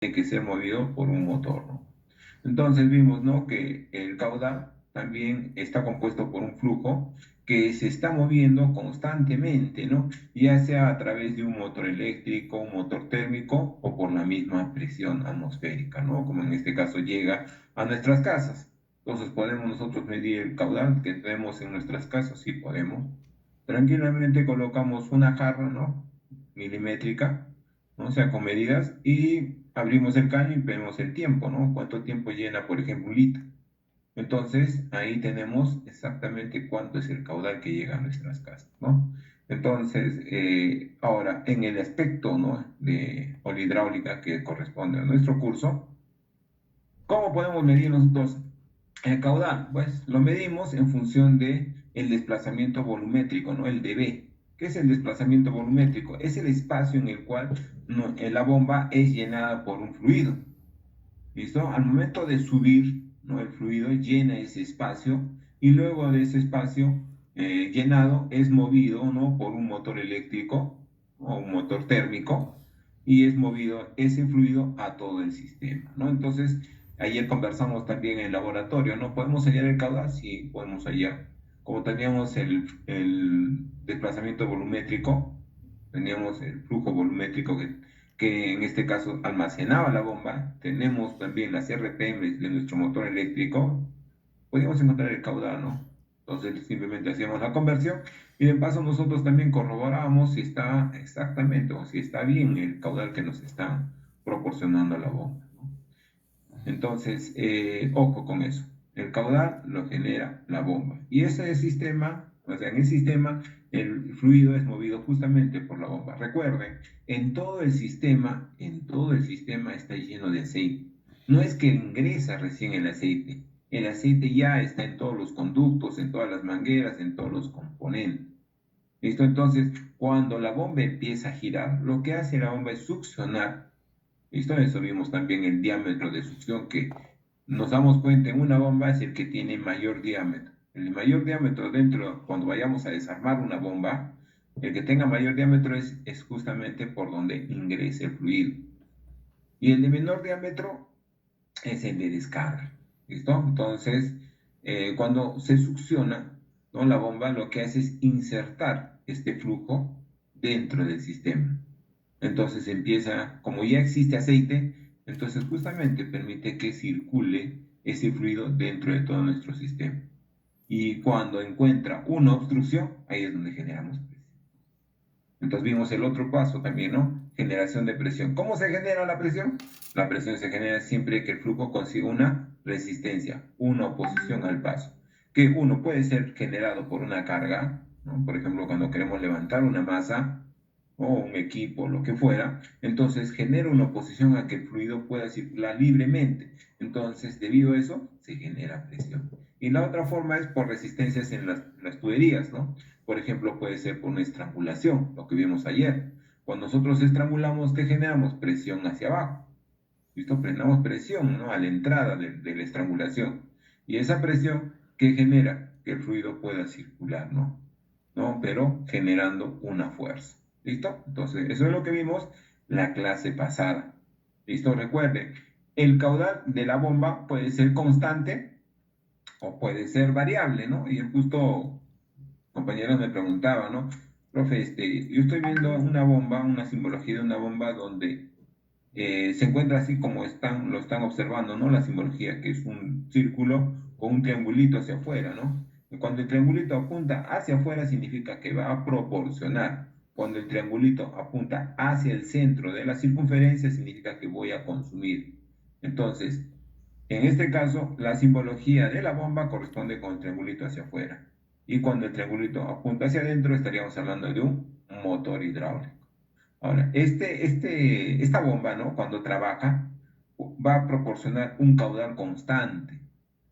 tiene que ser movido por un motor, ¿no? Entonces vimos, ¿no?, que el caudal también está compuesto por un flujo que se está moviendo constantemente, ¿no? Ya sea a través de un motor eléctrico, un motor térmico o por la misma presión atmosférica, ¿no? Como en este caso llega a nuestras casas. Entonces podemos nosotros medir el caudal que tenemos en nuestras casas, sí podemos. Tranquilamente colocamos una jarra, ¿no?, milimétrica, ¿no? O sea, con medidas, y abrimos el caño y vemos el tiempo, ¿no? Cuánto tiempo llena, por ejemplo, un litro. Entonces, ahí tenemos exactamente cuánto es el caudal que llega a nuestras casas, ¿no? Entonces, ahora, en el aspecto, ¿no?, de hidráulica que corresponde a nuestro curso, ¿cómo podemos medir nosotros el caudal? Pues lo medimos en función de el desplazamiento volumétrico, ¿no? El dB. ¿Qué es el desplazamiento volumétrico? Es el espacio en el cual, no, la bomba es llenada por un fluido. ¿Listo? Al momento de subir, ¿no?, el fluido llena ese espacio y luego de ese espacio llenado es movido, ¿no?, por un motor eléctrico o un motor térmico, y es movido ese fluido a todo el sistema, ¿no? Entonces, ayer conversamos también en el laboratorio, ¿no? ¿Podemos hallar el caudal? Sí, podemos hallar. Como teníamos el desplazamiento volumétrico, teníamos el flujo volumétrico que en este caso almacenaba la bomba, tenemos también las RPM de nuestro motor eléctrico, podíamos encontrar el caudal, ¿no? Entonces simplemente hacíamos la conversión y de paso nosotros también corroborábamos si está exactamente o si está bien el caudal que nos está proporcionando la bomba, ¿no? Entonces, ojo con eso. El caudal lo genera la bomba. Y ese sistema, o sea, en el sistema, el fluido es movido justamente por la bomba. Recuerden, en todo el sistema está lleno de aceite. No es que ingresa recién el aceite ya está en todos los conductos, en todas las mangueras, en todos los componentes. ¿Listo? Entonces, cuando la bomba empieza a girar, lo que hace la bomba es succionar. ¿Listo? Eso vimos también el diámetro de succión, que nos damos cuenta en una bomba es el que tiene mayor diámetro. El mayor diámetro dentro, cuando vayamos a desarmar una bomba, el que tenga mayor diámetro es justamente por donde ingresa el fluido. Y el de menor diámetro es el de descarga. ¿Listo? Entonces, cuando se succiona, ¿no?, la bomba lo que hace es insertar este flujo dentro del sistema. Entonces empieza, como ya existe aceite, entonces justamente permite que circule ese fluido dentro de todo nuestro sistema. Y cuando encuentra una obstrucción, ahí es donde generamos presión. Entonces vimos el otro paso también, ¿no? Generación de presión. ¿Cómo se genera la presión? La presión se genera siempre que el flujo consiga una resistencia, una oposición al paso. Que uno puede ser generado por una carga, ¿no? Por ejemplo, cuando queremos levantar una masa o un equipo, lo que fuera, entonces genera una oposición a que el fluido pueda circular libremente. Entonces, debido a eso, se genera presión. Y la otra forma es por resistencias en las tuberías, ¿no? Por ejemplo, puede ser por una estrangulación, lo que vimos ayer. Cuando nosotros estrangulamos, ¿qué generamos? Presión hacia abajo. ¿Listo? Prendamos presión, ¿no?, a la entrada de la estrangulación. Y esa presión, ¿qué genera? Que el fluido pueda circular, ¿no? ¿No? Pero generando una fuerza. ¿Listo? Entonces, eso es lo que vimos la clase pasada. ¿Listo? Recuerden, el caudal de la bomba puede ser constante o puede ser variable, ¿no? Y justo compañeros me preguntaban, ¿no? Profe, yo estoy viendo una bomba, una simbología de una bomba donde se encuentra así como lo están observando, ¿no? La simbología, que es un círculo con un triangulito hacia afuera, ¿no? Y cuando el triangulito apunta hacia afuera significa que va a proporcionar. Cuando el triangulito apunta hacia el centro de la circunferencia significa que voy a consumir. Entonces, en este caso, la simbología de la bomba corresponde con el triangulito hacia afuera. Y cuando el triangulito apunta hacia adentro, estaríamos hablando de un motor hidráulico. Ahora, esta bomba, ¿no?, cuando trabaja, va a proporcionar un caudal constante.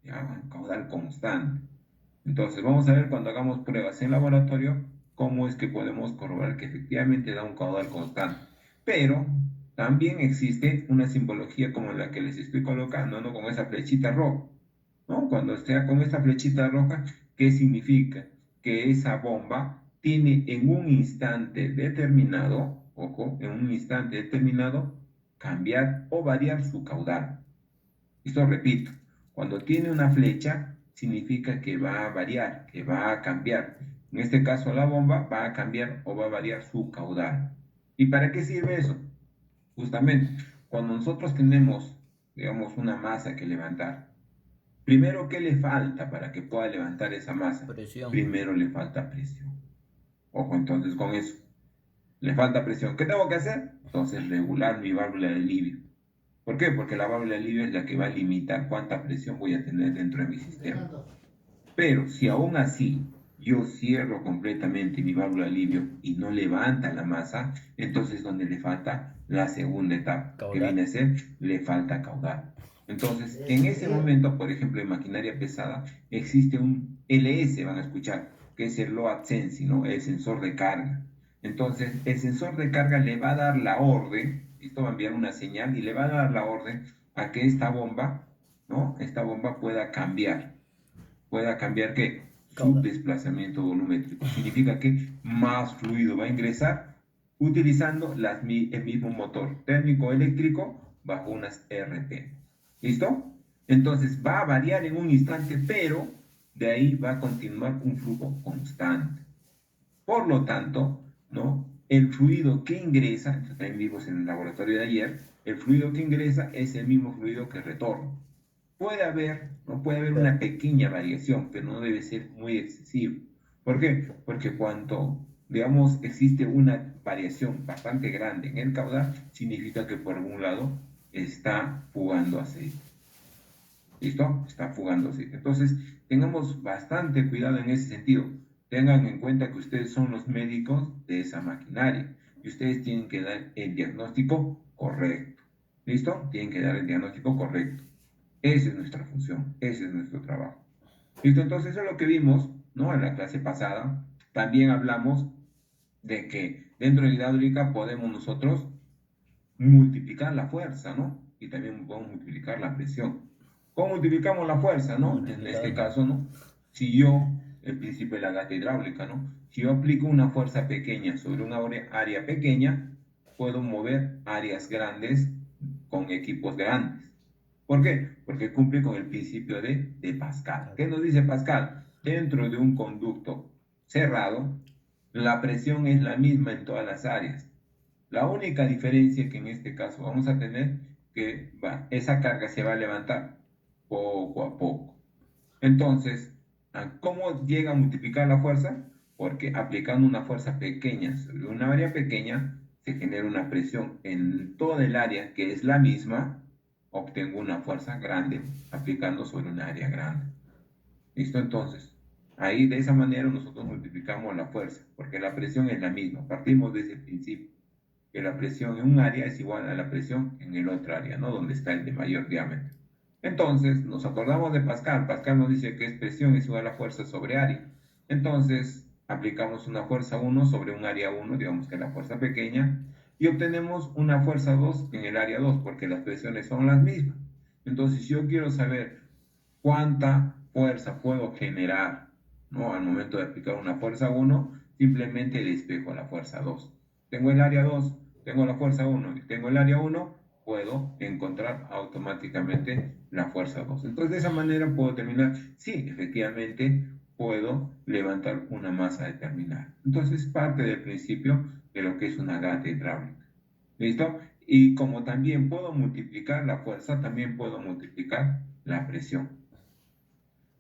¿Ya? Un caudal constante. Entonces, vamos a ver cuando hagamos pruebas en laboratorio cómo es que podemos corroborar que efectivamente da un caudal constante. Pero también existe una simbología como la que les estoy colocando, ¿no?, con esa flechita roja, ¿no? Cuando esté con esta flechita roja, ¿qué significa? Que esa bomba tiene en un instante determinado, ojo, en un instante determinado, cambiar o variar su caudal. Esto repito, cuando tiene una flecha, significa que va a variar, que va a cambiar. En este caso, la bomba va a cambiar o va a variar su caudal. ¿Y para qué sirve eso? Justamente, cuando nosotros tenemos, digamos, una masa que levantar, primero, ¿qué le falta para que pueda levantar esa masa? Presión. Primero le falta presión. Ojo entonces con eso. Le falta presión. ¿Qué tengo que hacer? Entonces, regular mi válvula de alivio. ¿Por qué? Porque la válvula de alivio es la que va a limitar cuánta presión voy a tener dentro de mi sistema. Pero si aún así yo cierro completamente mi válvula de alivio y no levanta la masa, entonces donde le falta la segunda etapa, que Caudal. viene a ser, le falta caudal. Entonces, en ese momento, por ejemplo, en maquinaria pesada, existe un LS, van a escuchar, que es el load sensing, ¿no? El sensor de carga. Entonces, el sensor de carga le va a dar la orden, esto va a enviar una señal y le va a dar la orden a que esta bomba, ¿no? Esta bomba pueda cambiar ¿qué? Su Caudal. desplazamiento volumétrico. Significa que más fluido va a ingresar utilizando el mismo motor térmico eléctrico bajo unas RP. ¿Listo? Entonces va a variar en un instante, pero de ahí va a continuar un flujo constante. Por lo tanto, ¿no? El fluido que ingresa, también vimos en el laboratorio de ayer, el fluido que ingresa es el mismo fluido que retorna. Puede haber Claro. una pequeña variación, pero no debe ser muy excesivo. ¿Por qué? Porque cuando, digamos, existe una variación bastante grande en el caudal, significa que por algún lado está fugando aceite. ¿Listo? Está fugando aceite. Entonces, tengamos bastante cuidado en ese sentido. Tengan en cuenta que ustedes son los médicos de esa maquinaria y ustedes tienen que dar el diagnóstico correcto. ¿Listo? Tienen que dar el diagnóstico correcto. Esa es nuestra función, ese es nuestro trabajo. ¿Listo? Entonces, eso es lo que vimos, ¿no? En la clase pasada. También hablamos de que dentro de la hidráulica podemos nosotros multiplicar la fuerza, ¿no? Y también podemos multiplicar la presión. ¿Cómo multiplicamos la fuerza, no? En este Multiplicando. caso, ¿no? Si yo, el principio de la gata hidráulica, ¿no? Si yo aplico una fuerza pequeña sobre una área pequeña, puedo mover áreas grandes con equipos grandes. ¿Por qué? Porque cumple con el principio de Pascal. ¿Qué nos dice Pascal? Dentro de un conducto cerrado, la presión es la misma en todas las áreas. La única diferencia que en este caso vamos a tener que esa carga se va a levantar poco a poco. Entonces, ¿cómo llega a multiplicar la fuerza? Porque aplicando una fuerza pequeña sobre una área pequeña, se genera una presión en toda el área que es la misma, obtengo una fuerza grande aplicando sobre una área grande. ¿Listo? Entonces, ahí de esa manera nosotros multiplicamos la fuerza, porque la presión es la misma. Partimos de ese principio, que la presión en un área es igual a la presión en el otro área, ¿no? Donde está el de mayor diámetro. Entonces, nos acordamos de Pascal. Pascal nos dice que es presión es igual a fuerza sobre área. Entonces, aplicamos una fuerza 1 sobre un área 1, digamos que la fuerza pequeña, y obtenemos una fuerza 2 en el área 2, porque las presiones son las mismas. Entonces, si yo quiero saber cuánta fuerza puedo generar, ¿no? Al momento de aplicar una fuerza 1, simplemente le espejo la fuerza 2. Tengo el área 2, tengo la fuerza 1 y tengo el área 1, puedo encontrar automáticamente la fuerza 2. Entonces, de esa manera puedo determinar si efectivamente puedo levantar una masa determinada. Entonces, parte del principio de lo que es una gata hidráulica. ¿Listo? Y como también puedo multiplicar la fuerza, también puedo multiplicar la presión.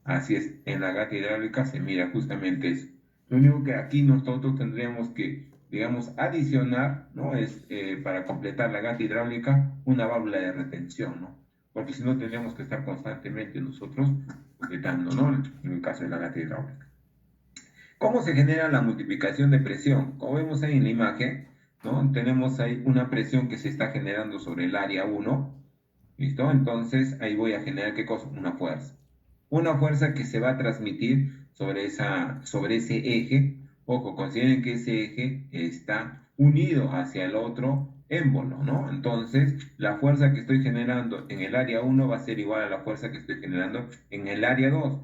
Así es, en la gata hidráulica se mira justamente eso. Lo único que aquí nosotros tendríamos que, digamos, adicionar, ¿no? Es para completar la gata hidráulica una válvula de retención, ¿no? Porque si no tendríamos que estar constantemente nosotros completando, ¿no? En el caso de la gata hidráulica. ¿Cómo se genera la multiplicación de presión? Como vemos ahí en la imagen, ¿no? Tenemos ahí una presión que se está generando sobre el área 1, ¿listo? Entonces ahí voy a generar, ¿qué cosa? Una fuerza. Una fuerza que se va a transmitir sobre ese eje. Ojo, consideren que ese eje está unido hacia el otro émbolo, ¿no? Entonces, la fuerza que estoy generando en el área 1 va a ser igual a la fuerza que estoy generando en el área 2.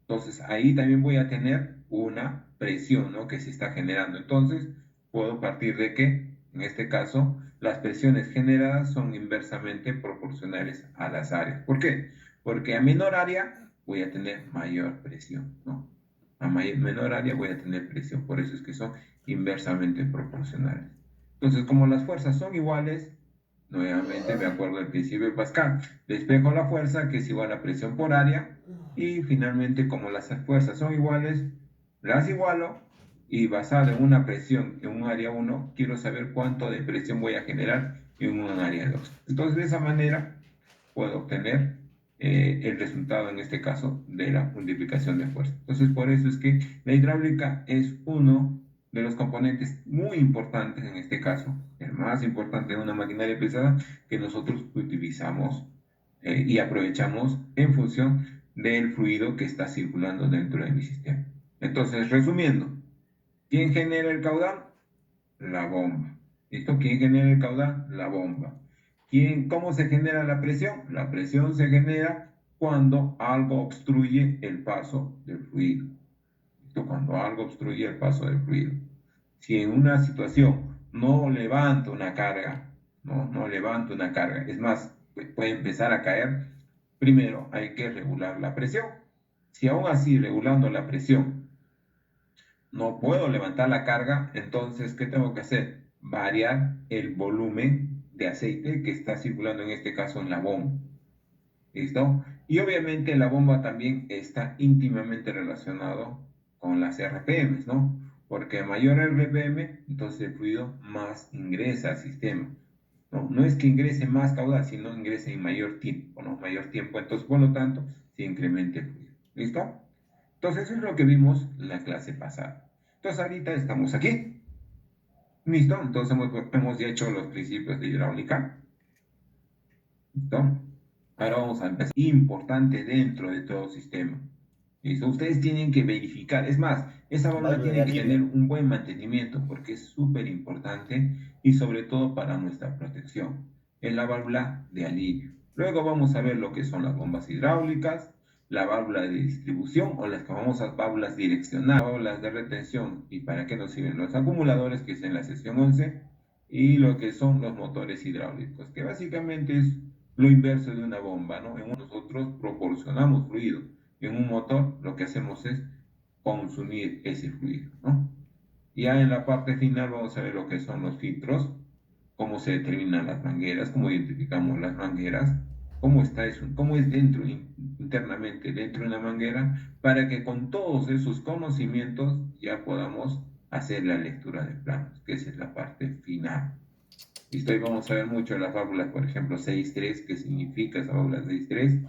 Entonces, ahí también voy a tener una presión, ¿no? Que se está generando. Entonces, puedo partir de que En este caso, las presiones generadas son inversamente proporcionales a las áreas. ¿Por qué? Porque a menor área voy a tener mayor presión, ¿no? A menor área voy a tener presión, por eso es que son inversamente proporcionales. Entonces, como las fuerzas son iguales, nuevamente me acuerdo del principio de Pascal, despejo la fuerza que es igual a presión por área, y finalmente como las fuerzas son iguales, las igualo, y basado en una presión en un área 1, quiero saber cuánto de presión voy a generar en un área 2. Entonces, de esa manera puedo obtener el resultado, en este caso, de la multiplicación de fuerza. Entonces, por eso es que la hidráulica es uno de los componentes muy importantes, en este caso, el más importante de una maquinaria pesada que nosotros utilizamos y aprovechamos en función del fluido que está circulando dentro de mi sistema. Entonces, resumiendo, ¿quién genera el caudal? La bomba. ¿Listo? ¿Quién genera el caudal? La bomba. ¿Cómo se genera la presión? La presión se genera cuando algo obstruye el paso del fluido. ¿Listo? Cuando algo obstruye el paso del fluido. Si en una situación no levanto una carga, no levanto una carga, es más, puede empezar a caer, primero hay que regular la presión. Si aún así, regulando la presión, no puedo levantar la carga, entonces, ¿qué tengo que hacer? Variar el volumen de aceite que está circulando, en este caso, en la bomba. ¿Listo? Y obviamente la bomba también está íntimamente relacionado con las RPMs, ¿no? Porque a mayor RPM, entonces el fluido más ingresa al sistema. No es que ingrese más caudal, sino ingrese en mayor tiempo, ¿no? Mayor tiempo, entonces, por lo tanto, se incrementa el fluido. ¿Listo? Entonces, eso es lo que vimos en la clase pasada. Entonces, ahorita estamos aquí. ¿Listo? Entonces, hemos ya hecho los principios de hidráulica. ¿Listo? Ahora vamos a empezar. Importante dentro de todo sistema. ¿Listo? Ustedes tienen que verificar. Es más, esa válvula tiene que tener un buen mantenimiento porque es súper importante y sobre todo para nuestra protección. Es la válvula de alivio. Luego vamos a ver lo que son las bombas hidráulicas, la válvula de distribución o las famosas válvulas direccionales, válvulas de retención y para qué nos sirven los acumuladores, que es en la sesión 11, y lo que son los motores hidráulicos, que básicamente es lo inverso de una bomba, ¿no? Nosotros proporcionamos fluido. En un motor lo que hacemos es consumir ese fluido, ¿no? Ya en la parte final vamos a ver lo que son los filtros, cómo se determinan las mangueras, cómo identificamos las mangueras, cómo está eso, cómo es dentro, internamente dentro de una manguera, para que con todos esos conocimientos ya podamos hacer la lectura de planos, que esa es la parte final. Listo, y vamos a ver mucho de las válvulas, por ejemplo, 6.3, ¿qué significa esa válvula 6.3?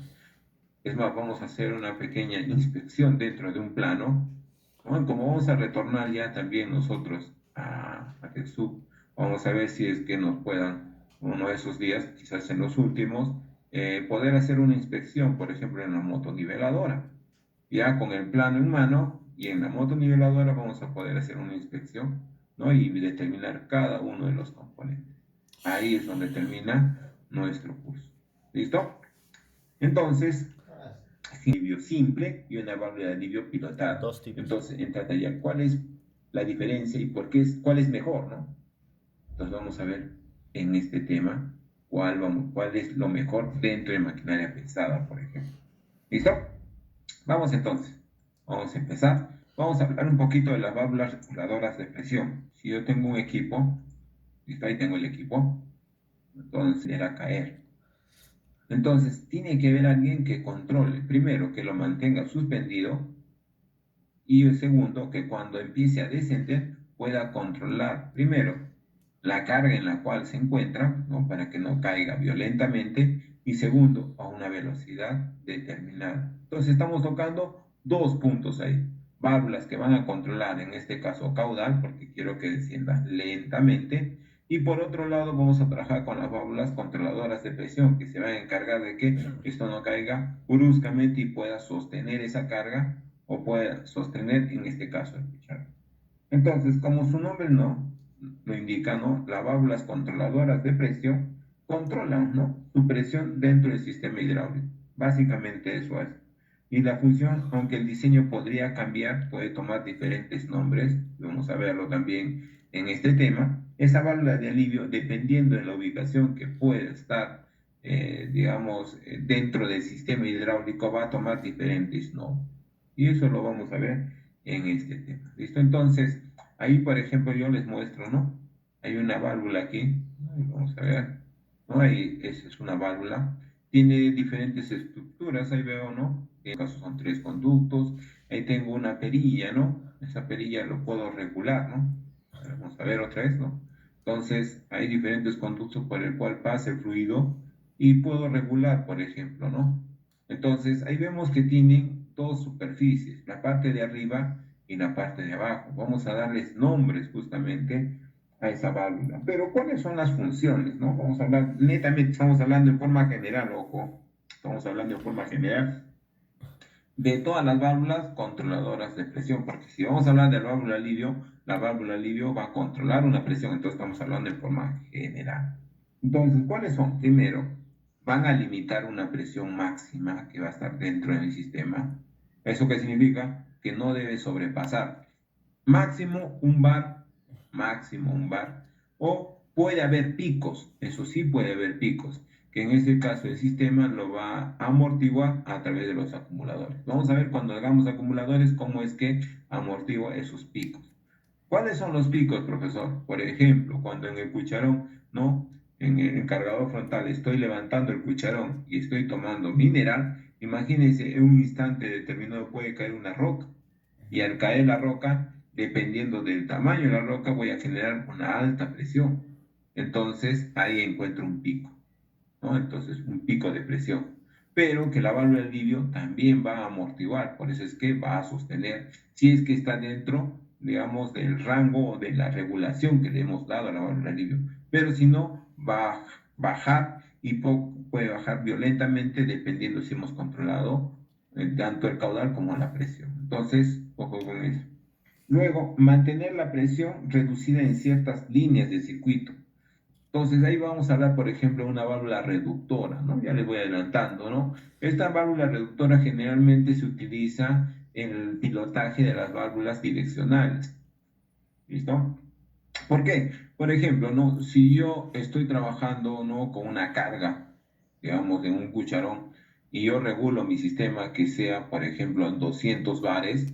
Es más, vamos a hacer una pequeña inspección dentro de un plano. Bueno, como vamos a retornar ya también nosotros a TechSoup, vamos a ver si es que nos puedan, uno de esos días, quizás en los últimos, poder hacer una inspección, por ejemplo, en la motoniveladora. Ya con el plano en mano y en la motoniveladora vamos a poder hacer una inspección, ¿no? Y determinar cada uno de los componentes. Ahí es donde termina nuestro curso. ¿Listo? Entonces, alivio simple y una válvula de alivio pilotado. Dos tipos. Entonces, entra ya cuál es la diferencia y cuál es mejor, ¿no? Entonces vamos a ver en este tema cuál es lo mejor dentro de maquinaria pesada, por ejemplo. ¿Listo? Vamos entonces. Vamos a empezar. Vamos a hablar un poquito de las válvulas reguladoras de presión. Si yo tengo un equipo, ¿listo? Ahí tengo el equipo, entonces era caer. Entonces, tiene que haber alguien que controle, primero, que lo mantenga suspendido y el segundo, que cuando empiece a descender pueda controlar, primero, la carga en la cual se encuentra, ¿no? Para que no caiga violentamente, y segundo, a una velocidad determinada. Entonces, estamos tocando dos puntos ahí. Válvulas que van a controlar, en este caso caudal, porque quiero que descienda lentamente, y por otro lado vamos a trabajar con las válvulas controladoras de presión, que se van a encargar de que esto no caiga bruscamente y pueda sostener esa carga o pueda sostener, en este caso, el picharro. Entonces, como su nombre no lo indica, ¿no? Las válvulas controladoras de presión controlan, ¿no? Su presión dentro del sistema hidráulico. Básicamente eso es. Y la función, aunque el diseño podría cambiar, puede tomar diferentes nombres, vamos a verlo también en este tema, esa válvula de alivio, dependiendo de la ubicación que pueda estar, dentro del sistema hidráulico, va a tomar diferentes nodos. Y eso lo vamos a ver en este tema. ¿Listo? Entonces, ahí, por ejemplo, yo les muestro, ¿no? Hay una válvula aquí, ¿no? Vamos a ver, ¿no? Ahí, esa es una válvula. Tiene diferentes estructuras, ahí veo, ¿no? En este caso son 3 conductos. Ahí tengo una perilla, ¿no? Esa perilla lo puedo regular, ¿no? Vamos a ver otra vez, ¿no? Entonces, hay diferentes conductos por el cual pasa el fluido y puedo regular, por ejemplo, ¿no? Entonces, ahí vemos que tienen dos superficies, la parte de arriba y la parte de abajo. Vamos a darles nombres justamente a esa válvula. Pero, ¿cuáles son las funciones, no? Vamos a hablar, netamente estamos hablando en forma general, ojo, estamos hablando en forma general de todas las válvulas controladoras de presión, porque si vamos a hablar de la válvula alivio va a controlar una presión, entonces estamos hablando en forma general. Entonces, ¿cuáles son? Primero, van a limitar una presión máxima que va a estar dentro del sistema. ¿Eso qué significa? Que no debe sobrepasar máximo un bar, o puede haber picos, eso sí puede haber picos, que en ese caso el sistema lo va a amortiguar a través de los acumuladores. Vamos a ver cuando hagamos acumuladores cómo es que amortigua esos picos. ¿Cuáles son los picos, profesor? Por ejemplo, cuando en el cucharón, ¿no? En el cargador frontal estoy levantando el cucharón y estoy tomando mineral, imagínense, en un instante determinado puede caer una roca y al caer la roca, dependiendo del tamaño de la roca, voy a generar una alta presión. Entonces ahí encuentro un pico, ¿no? Entonces un pico de presión. Pero que la válvula de alivio también va a amortiguar, por eso es que va a sostener, si es que está dentro, digamos, del rango o de la regulación que le hemos dado a la válvula de alivio. Pero si no, va a bajar y puede bajar violentamente dependiendo si hemos controlado tanto el caudal como la presión. Entonces, ojo con eso. Luego, mantener la presión reducida en ciertas líneas de circuito. Entonces, ahí vamos a hablar, por ejemplo, de una válvula reductora, ¿no? Ya les voy adelantando, ¿no? Esta válvula reductora generalmente se utiliza en el pilotaje de las válvulas direccionales. ¿Listo? ¿Por qué? Por ejemplo, ¿no? Si yo estoy trabajando, ¿no? Con una carga, digamos, en un cucharón, y yo regulo mi sistema que sea, por ejemplo, en 200 bares,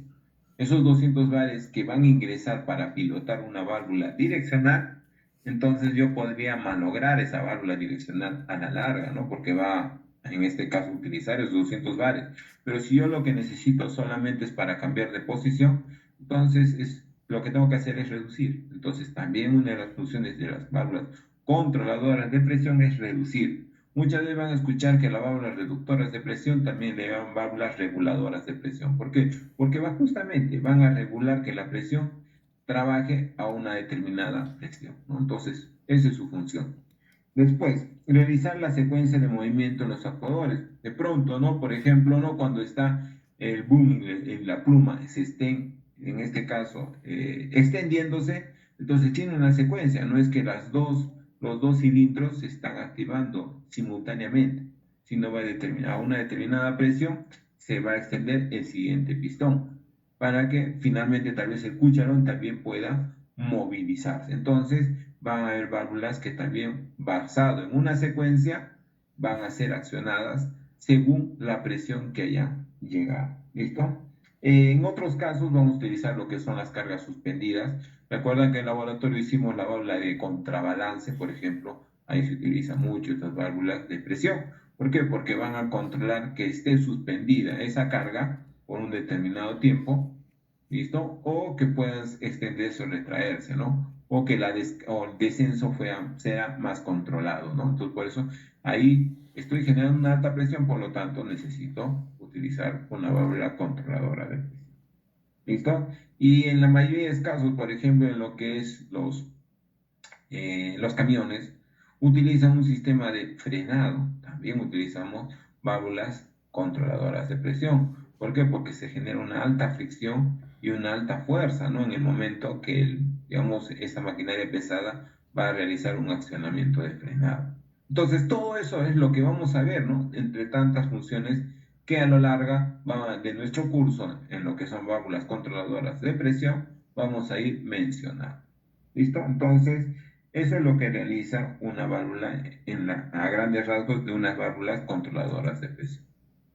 esos 200 bares que van a ingresar para pilotar una válvula direccional, entonces yo podría malograr esa válvula direccional a la larga, ¿no? Porque va, en este caso, a utilizar esos 200 bares. Pero si yo lo que necesito solamente es para cambiar de posición, entonces lo que tengo que hacer es reducir. Entonces también una de las funciones de las válvulas controladoras de presión es reducir. Muchas veces van a escuchar que las válvulas reductoras de presión también le llaman válvulas reguladoras de presión. ¿Por qué? Porque justamente van a regular que la presión trabaje a una determinada presión, ¿no? Entonces, esa es su función. Después, realizar la secuencia de movimiento en los actuadores. De pronto, ¿no? Por ejemplo, ¿no? Cuando está el boom en la pluma, se estén, en este caso, extendiéndose, entonces tiene una secuencia, no es que los dos cilindros se están activando simultáneamente, sino va a una determinada presión, se va a extender el siguiente pistón, para que finalmente tal vez el cucharón también pueda movilizarse. Entonces, van a haber válvulas que también, basado en una secuencia, van a ser accionadas según la presión que haya llegado. ¿Listo? En otros casos vamos a utilizar lo que son las cargas suspendidas. Recuerdan que en el laboratorio hicimos la válvula de contrabalance, por ejemplo. Ahí se utiliza mucho estas válvulas de presión. ¿Por qué? Porque van a controlar que esté suspendida esa carga por un determinado tiempo, ¿listo? O que puedan extenderse o retraerse, ¿no? O que el descenso sea más controlado, ¿no? Entonces, por eso ahí estoy generando una alta presión, por lo tanto necesito utilizar una válvula controladora de presión. ¿Listo? Y en la mayoría de casos, por ejemplo, en lo que es los camiones, utilizan un sistema de frenado. También utilizamos válvulas controladoras de presión. ¿Por qué? Porque se genera una alta fricción y una alta fuerza, ¿no? En el momento que, digamos, esa maquinaria pesada va a realizar un accionamiento de frenado. Entonces, todo eso es lo que vamos a ver, ¿no? Entre tantas funciones que a lo largo de nuestro curso, en lo que son válvulas controladoras de presión, vamos a ir mencionando. ¿Listo? Entonces, Eso es lo que realiza una válvula a grandes rasgos de unas válvulas controladoras de presión.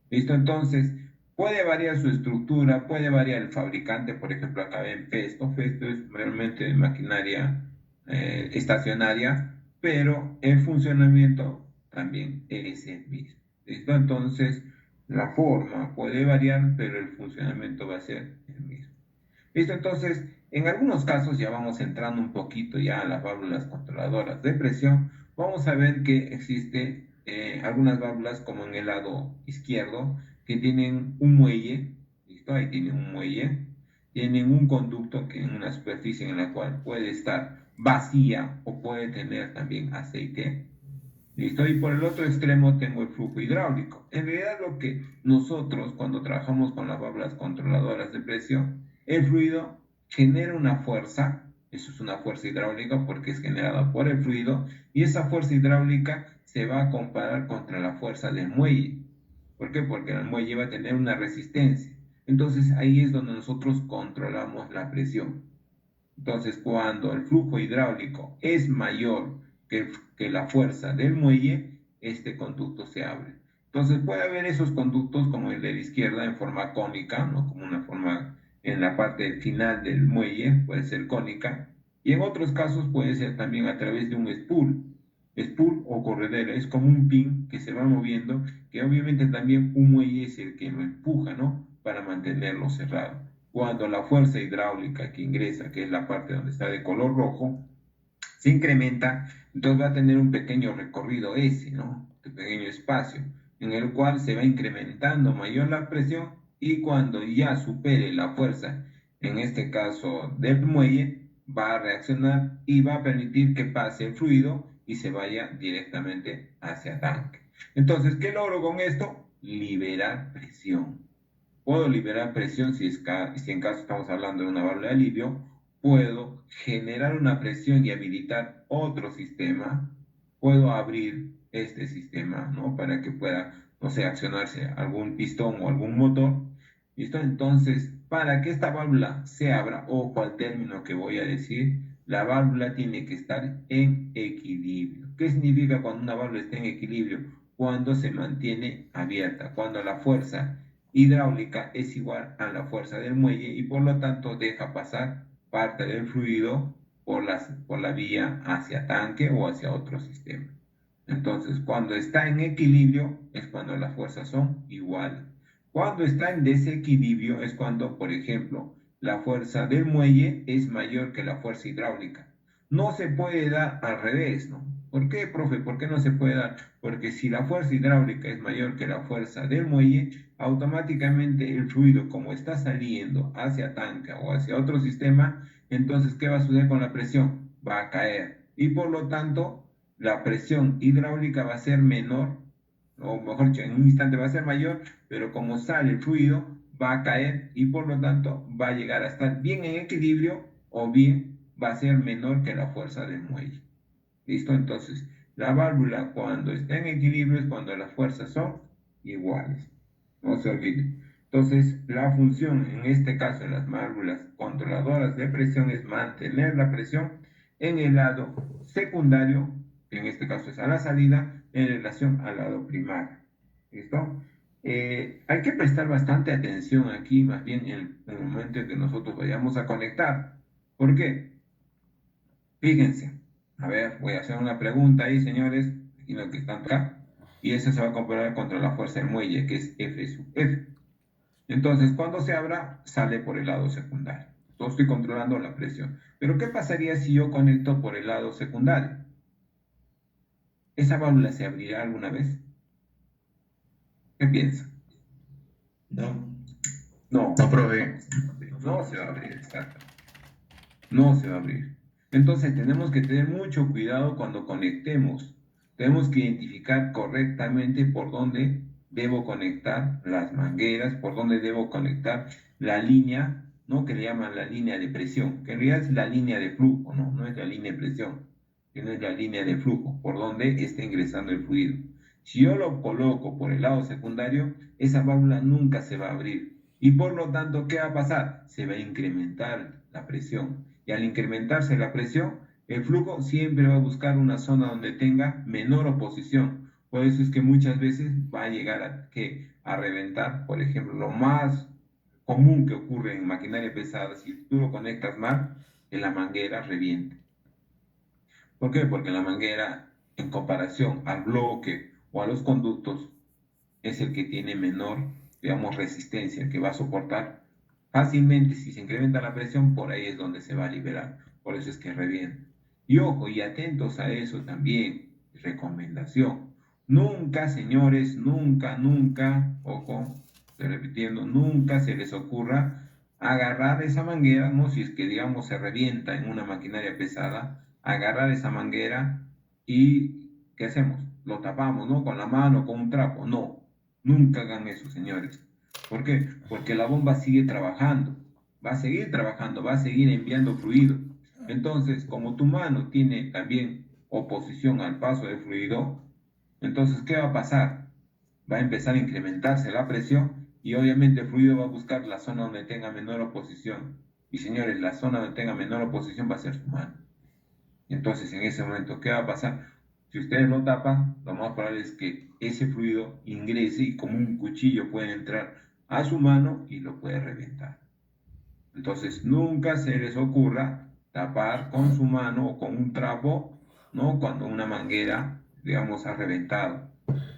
¿Listo? Entonces, puede variar su estructura, puede variar el fabricante, por ejemplo, acá ven Festo. Festo es realmente maquinaria estacionaria, pero el funcionamiento también es el mismo. ¿Listo? Entonces, la forma puede variar, pero el funcionamiento va a ser el mismo. ¿Listo? Entonces, en algunos casos ya vamos entrando un poquito ya a las válvulas controladoras de presión. Vamos a ver que existe algunas válvulas como en el lado izquierdo que tienen un muelle. ¿Listo? Ahí tienen un muelle. Tienen un conducto que en una superficie en la cual puede estar vacía o puede tener también aceite. ¿Listo? Y por el otro extremo tengo el flujo hidráulico. En realidad lo que nosotros cuando trabajamos con las válvulas controladoras de presión, el fluido genera una fuerza, eso es una fuerza hidráulica porque es generada por el fluido, y esa fuerza hidráulica se va a comparar contra la fuerza del muelle. ¿Por qué? Porque el muelle va a tener una resistencia. Entonces ahí es donde nosotros controlamos la presión. Entonces, cuando el flujo hidráulico es mayor que la fuerza del muelle, este conducto se abre. Entonces, puede haber esos conductos como el de la izquierda en forma cónica, ¿no? Como una forma en la parte final del muelle, puede ser cónica, y en otros casos puede ser también a través de un spool. Spool o corredera es como un pin que se va moviendo, que obviamente también un muelle es el que lo empuja, ¿no? Para mantenerlo cerrado. Cuando la fuerza hidráulica que ingresa, que es la parte donde está de color rojo, se incrementa, entonces va a tener un pequeño recorrido S, ¿no? Un pequeño espacio, en el cual se va incrementando mayor la presión y cuando ya supere la fuerza, en este caso del muelle, va a reaccionar y va a permitir que pase el fluido y se vaya directamente hacia tanque. Entonces, ¿qué logro con esto? Liberar presión. Puedo liberar presión si en caso estamos hablando de una válvula de alivio. Puedo generar una presión y habilitar otro sistema. Puedo abrir este sistema, ¿no? Para que pueda, no sé, accionarse algún pistón o algún motor. ¿Listo? Entonces, para que esta válvula se abra, ojo al término que voy a decir, la válvula tiene que estar en equilibrio. ¿Qué significa cuando una válvula está en equilibrio? Cuando se mantiene abierta, cuando la fuerza hidráulica es igual a la fuerza del muelle y por lo tanto deja pasar parte del fluido por la vía hacia tanque o hacia otro sistema. Entonces, cuando está en equilibrio es cuando las fuerzas son iguales. Cuando está en desequilibrio es cuando, por ejemplo, la fuerza del muelle es mayor que la fuerza hidráulica. No se puede dar al revés, ¿no? ¿Por qué, profe? ¿Por qué no se puede dar? Porque si la fuerza hidráulica es mayor que la fuerza del muelle, automáticamente el fluido, como está saliendo hacia tanque o hacia otro sistema, entonces, ¿qué va a suceder con la presión? Va a caer. Y por lo tanto, la presión hidráulica va a ser menor, o mejor dicho, en un instante va a ser mayor, pero como sale el fluido, va a caer y por lo tanto va a llegar a estar bien en equilibrio o bien va a ser menor que la fuerza del muelle. ¿Listo? Entonces, la válvula cuando está en equilibrio es cuando las fuerzas son iguales. No se olviden. Entonces, la función en este caso de las válvulas controladoras de presión es mantener la presión en el lado secundario, que en este caso es a la salida, en relación al lado primario. ¿Listo? Hay que prestar bastante atención aquí, más bien en el momento en que nosotros vayamos a conectar. ¿Por qué? Fíjense, a ver, voy a hacer una pregunta ahí, señores, y lo que están acá, y esa se va a comparar contra la fuerza del muelle, que es F sub F. Entonces, cuando se abra, sale por el lado secundario. Yo estoy controlando la presión. Pero, ¿qué pasaría si yo conecto por el lado secundario? ¿Esa válvula se abrirá alguna vez? ¿Qué piensa? No, No, no, profe. no se va a abrir, exacto. No se va a abrir. Entonces tenemos que tener mucho cuidado cuando conectemos. Tenemos que identificar correctamente por dónde debo conectar las mangueras, por dónde debo conectar la línea, ¿no? Que le llaman la línea de presión, que en realidad es la línea de flujo, ¿no? No es la línea de presión, sino es la línea de flujo, por donde está ingresando el fluido. Si yo lo coloco por el lado secundario, esa válvula nunca se va a abrir. Y por lo tanto, ¿qué va a pasar? Se va a incrementar la presión y al incrementarse la presión, El flujo siempre va a buscar una zona donde tenga menor oposición. Por eso es que muchas veces va a llegar a reventar. Por ejemplo, lo más común que ocurre en maquinaria pesada, si tú lo conectas mal, en la manguera revienta. ¿Por qué? Porque la manguera, en comparación al bloque o a los conductos, es el que tiene menor, digamos, resistencia, el que va a soportar fácilmente. Si se incrementa la presión, por ahí es donde se va a liberar. Por eso es que revienta. Y ojo, y atentos a eso también, recomendación. Nunca, señores, nunca, ojo, estoy repitiendo, nunca se les ocurra agarrar esa manguera, ¿no? Si es que, digamos, se revienta en una maquinaria pesada, agarrar esa manguera y, ¿qué hacemos? Lo tapamos, ¿no? Con la mano, con un trapo. No, nunca hagan eso, señores. ¿Por qué? Porque la bomba sigue trabajando, va a seguir trabajando, va a seguir enviando fluido. Entonces, como tu mano tiene también oposición al paso del fluido, entonces, ¿qué va a pasar? Va a empezar a incrementarse la presión y obviamente el fluido va a buscar la zona donde tenga menor oposición. Y señores, la zona donde tenga menor oposición va a ser su mano. Entonces, en ese momento, ¿qué va a pasar? Si ustedes lo tapan, lo más probable es que ese fluido ingrese y como un cuchillo puede entrar a su mano y lo puede reventar. Entonces, nunca se les ocurra tapar con su mano o con un trapo, ¿no? Cuando una manguera, digamos, ha reventado.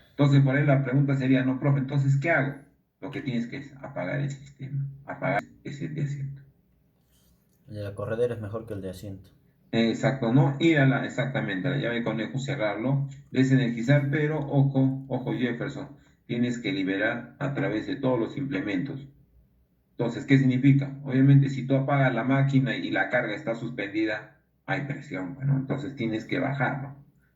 Entonces, por ahí la pregunta sería, no, profe, entonces, ¿qué hago? Lo que tienes que es apagar el sistema, apagar ese de asiento. El de la corredera es mejor que el de asiento. Exacto, ¿no? Ir exactamente, a la llave de conejo, cerrarlo, desenergizar, pero ojo Jefferson, tienes que liberar a través de todos los implementos. Entonces, ¿qué significa? Obviamente, si tú apagas la máquina y la carga está suspendida, hay presión, bueno, entonces tienes que bajarlo.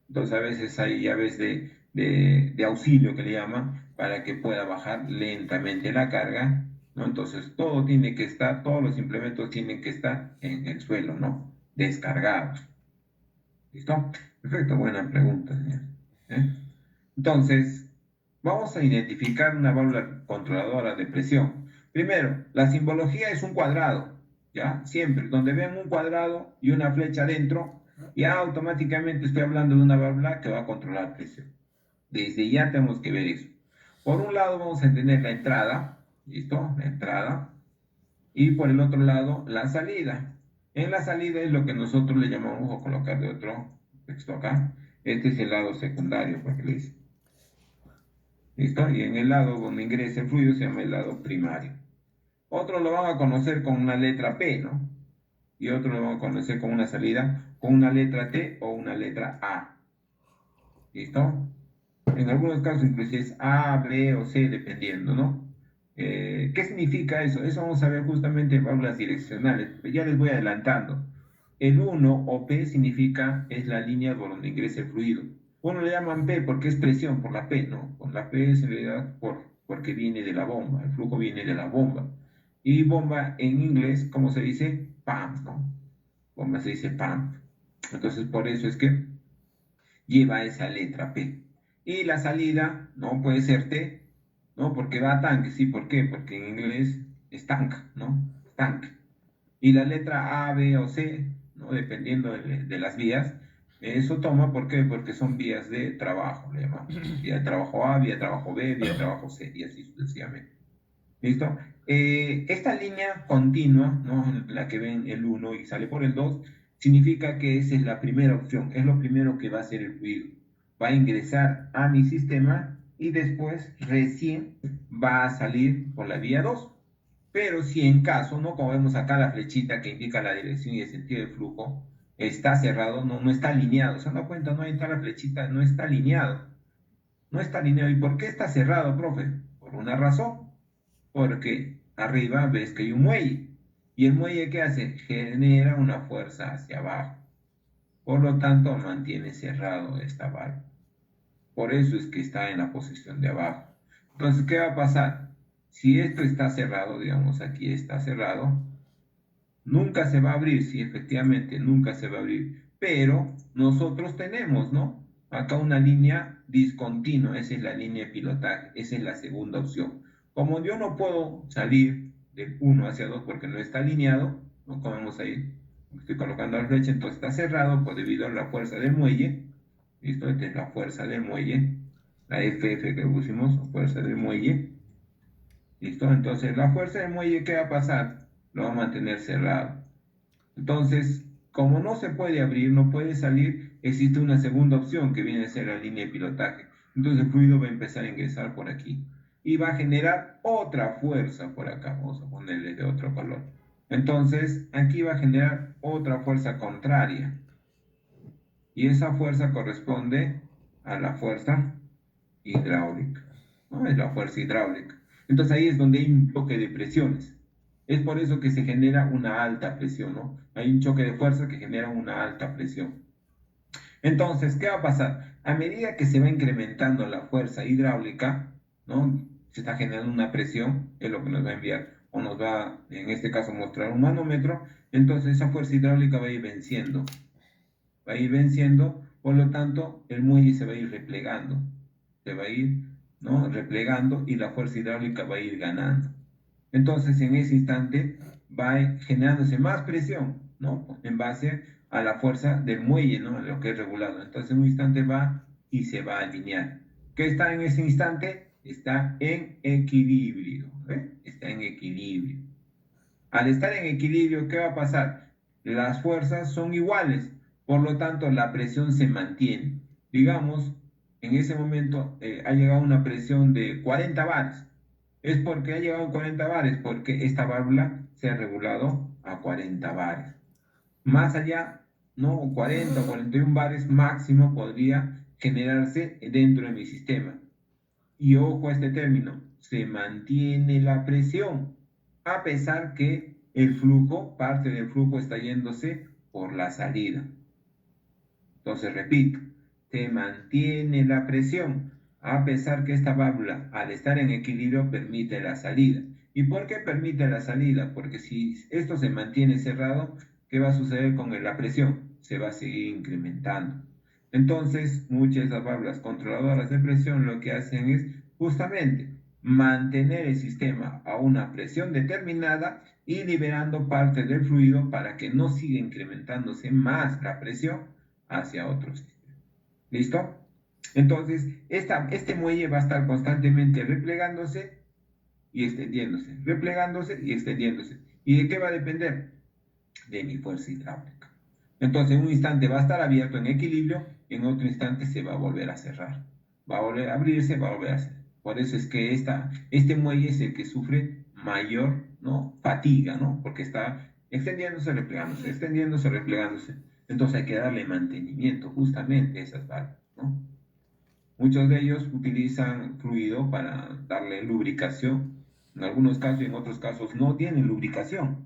Entonces, a veces hay llaves de auxilio que le llaman para que pueda bajar lentamente la carga, ¿no? Entonces, todo tiene que estar, todos los implementos tienen que estar en el suelo, ¿no? Descargados. ¿Listo? Perfecto, buena pregunta, señor. ¿Eh? Entonces, vamos a identificar una válvula controladora de presión. Primero, la simbología es un cuadrado, ¿ya? Siempre, donde vean un cuadrado y una flecha adentro, ya automáticamente estoy hablando de una válvula que va a controlar presión. Desde ya tenemos que ver eso. Por un lado vamos a tener la entrada, ¿listo? La entrada. Y por el otro lado, la salida. En la salida es lo que nosotros le llamamos, o colocar de otro texto acá, este es el lado secundario, porque le dice. ¿Listo? Y en el lado donde ingresa el fluido se llama el lado primario. Otros lo van a conocer con una letra P, ¿no? Y otros lo van a conocer con una salida con una letra T o una letra A. ¿Listo? En algunos casos inclusive es A, B o C, dependiendo, ¿no? ¿Qué significa eso? Eso vamos a ver justamente en válvulas direccionales. Ya les voy adelantando. El 1 o P significa es la línea por donde ingresa el fluido. Uno le llaman P porque es presión por la P, ¿no? Por la P es en realidad porque viene de la bomba, el flujo viene de la bomba. Y bomba en inglés, ¿cómo se dice? Pump, ¿no? Bomba se dice pump. Entonces por eso es que lleva esa letra P. Y la salida, ¿no? Puede ser T, ¿no? Porque va a tanque, ¿sí? ¿Por qué? Porque en inglés es tank, ¿no? Tank. Y la letra A, B o C, ¿no? Dependiendo de las vías, eso toma, ¿por qué? Porque son vías de trabajo, le llamamos. Vía de trabajo A, vía de trabajo B, vía de trabajo C, y así sucesivamente. ¿Listo? Esta línea continua, ¿no? La que ven el 1 y sale por el 2, significa que esa es la primera opción, es lo primero que va a hacer el fluido. Va a ingresar a mi sistema y después recién va a salir por la vía 2. Pero si en caso, ¿no? Como vemos acá la flechita que indica la dirección y el sentido del flujo, está cerrado, no está alineado. ¿Se dan cuenta? No, ahí está la flechita, no está alineado. No está alineado. ¿Y por qué está cerrado, profe? Por una razón. Porque arriba ves que hay un muelle. ¿Y el muelle qué hace? Genera una fuerza hacia abajo. Por lo tanto, mantiene cerrado esta válvula. Por eso es que está en la posición de abajo. Entonces, ¿qué va a pasar? Si esto está cerrado, digamos aquí está cerrado, nunca se va a abrir, sí, efectivamente, nunca se va a abrir. Pero nosotros tenemos, ¿no? Acá una línea discontinua, esa es la línea de pilotaje, esa es la segunda opción. Como yo no puedo salir del 1 hacia 2 porque no está alineado, ¿no? Como vemos ahí, Estoy colocando la flecha, entonces está cerrado pues debido a la fuerza del muelle. ¿Listo? Esta es la fuerza del muelle, la FF que pusimos, fuerza del muelle. ¿Listo? Entonces la fuerza del muelle, ¿qué va a pasar? Lo va a mantener cerrado. Entonces, como no se puede abrir, no puede salir, existe una segunda opción que viene a ser la línea de pilotaje. Entonces el fluido va a empezar a ingresar por aquí y va a generar otra fuerza por acá. Vamos a ponerle de otro color. Entonces aquí va a generar otra fuerza contraria y esa fuerza corresponde a la fuerza hidráulica, ¿no? Es la fuerza hidráulica. Entonces ahí es donde hay un choque de presiones. Es por eso que se genera una alta presión, ¿no? Hay un choque de fuerza que genera una alta presión. Entonces, ¿qué va a pasar? A medida que se va incrementando la fuerza hidráulica, ¿no? Se está generando una presión, es lo que nos va a enviar, o nos va, en este caso, mostrar un manómetro, entonces esa fuerza hidráulica va a ir venciendo, por lo tanto, el muelle se va a ir replegando, se va a ir, ¿no? replegando y la fuerza hidráulica va a ir ganando. Entonces, en ese instante va generándose más presión, ¿no? En base a la fuerza del muelle, ¿no? Lo que es regulado. Entonces, en un instante va y se va a alinear. ¿Qué está en ese instante? Está en equilibrio, ¿eh? Está en equilibrio. Al estar en equilibrio, ¿qué va a pasar? Las fuerzas son iguales, por lo tanto, la presión se mantiene. Digamos, en ese momento ha llegado una presión de 40 bares. Es porque ha llegado a 40 bares, porque esta válvula se ha regulado a 40 bares. Más allá, ¿no? 40 o 41 bares máximo podría generarse dentro de mi sistema. Y ojo a este término, se mantiene la presión, a pesar que el flujo, parte del flujo está yéndose por la salida. Entonces, repito, se mantiene la presión, a pesar que esta válvula, al estar en equilibrio, permite la salida. ¿Y por qué permite la salida? Porque si esto se mantiene cerrado, ¿qué va a suceder con la presión? Se va a seguir incrementando. Entonces, muchas de estas válvulas controladoras de presión lo que hacen es justamente mantener el sistema a una presión determinada y liberando parte del fluido para que no siga incrementándose más la presión hacia otro sistema. ¿Listo? Entonces, este muelle va a estar constantemente replegándose y extendiéndose, replegándose y extendiéndose. ¿Y de qué va a depender? De mi fuerza hidráulica. Entonces, en un instante va a estar abierto en equilibrio, y en otro instante se va a volver a cerrar. Va a volver a abrirse, va a volver a cerrar. Por eso es que este muelle es el que sufre mayor, ¿no? fatiga, ¿no? Porque está extendiéndose, replegándose, extendiéndose, replegándose. Entonces hay que darle mantenimiento justamente a esas válvulas, ¿no? Muchos de ellos utilizan fluido para darle lubricación. En algunos casos y en otros casos no tienen lubricación,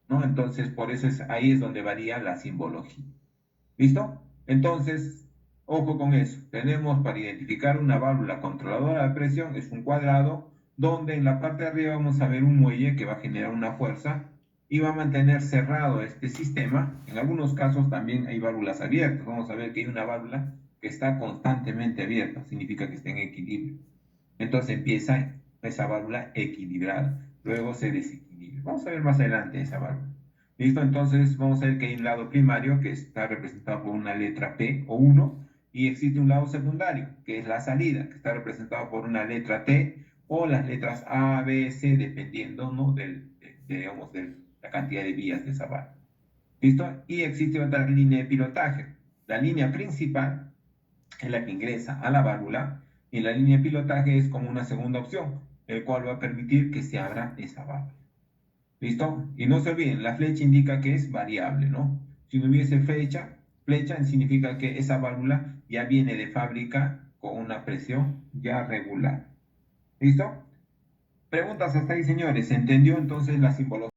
¿no? Entonces, por eso ahí es donde varía la simbología. ¿Listo? Entonces, ojo con eso. Tenemos para identificar una válvula controladora de presión, es un cuadrado, donde en la parte de arriba vamos a ver un muelle que va a generar una fuerza y va a mantener cerrado este sistema. En algunos casos también hay válvulas abiertas. Vamos a ver que hay una válvula que está constantemente abierta, significa que está en equilibrio. Entonces empieza esa válvula equilibrada, luego se desequilibra. Vamos a ver más adelante esa válvula. ¿Listo? Entonces vamos a ver que hay un lado primario que está representado por una letra P o 1 y existe un lado secundario que es la salida, que está representado por una letra T o las letras A, B, C, dependiendo, ¿no? digamos, de la cantidad de vías de esa válvula. ¿Listo? Y existe otra línea de pilotaje. La línea principal es la que ingresa a la válvula y la línea de pilotaje es como una segunda opción, el cual va a permitir que se abra esa válvula. ¿Listo? Y no se olviden, la flecha indica que es variable, ¿no? Si no hubiese flecha significa que esa válvula ya viene de fábrica con una presión ya regular. ¿Listo? Preguntas hasta ahí, señores. ¿Se entendió entonces la simbología?